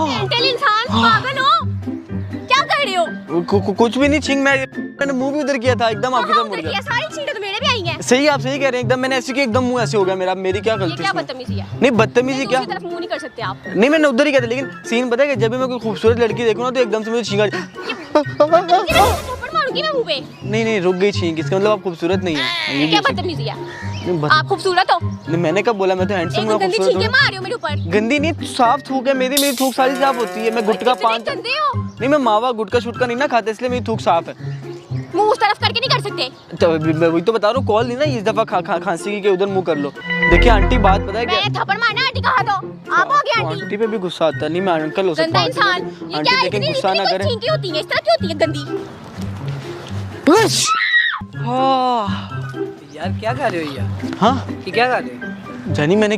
Mental इंसान, पागल हो? क्या कर रहे हो? कुछ भी नहीं छींक, मैंने मुंह भी उधर किया था एकदम आपकी तरफ मुड़ गया। सारी छींकें तो मेरे भी आई हैं। सही, आप सही कह रहे हैं एकदम, मैंने ऐसे कि एकदम मुंह ऐसे हो गया मेरा, मेरी क्या ये गलती क्या इसमें? बदतमीजी है? नहीं बदतमीजी क्या, दूसरी तरफ मुंह नहीं कर सकते आप। नहीं मैंने उधर ही किया था, लेकिन सीन पता है कि जब भी मैं कोई खूबसूरत लड़की देखूं ना तो एकदम से मुझे छींका। थप्पड़ मारूंगी मैं मुंह पे। नहीं रुक गई छींक, इसका मतलब आप खूबसूरत नहीं है। ये क्या बदतमीजी है? आप खूबसूरत हो? नहीं मैंने कब बोला, मैं तो हैंडसम हूं, गंदी खूबसूरत छींकें हूं। मार रहे हो मेरे ऊपर। गंदी नहीं, साफ थूक है मेरी थूक सारी साफ होती है। मैं गुटखा पान गंदे हो। नहीं, मैं मावा गुटखा शुटका नहीं ना खाता, इसलिए मेरी थूक साफ है। मुंह उस तरफ करके नहीं कर सकते। तो मैं वही तो बता रहा हूँ, कॉल नहीं ना इस दफा खांसी की के उधर मुंह कर लो। देखिए आंटी बात पता है क्या, मैं थप्पड़ मारना आंटी कहा तो आप हो गया आंटी। आंटी पे भी गुस्सा आता नहीं, मैं अंकल हो सकता गंदा हूँ। इंसान, ये क्या है? आंटी देखें गुस्सा ना करें। छींकें होती हैं, इस तरह क्यों होती है गंदी? यार क्या खा रहे हो यार? हाँ ये क्या खा रहे हो? जानी मैंने क्या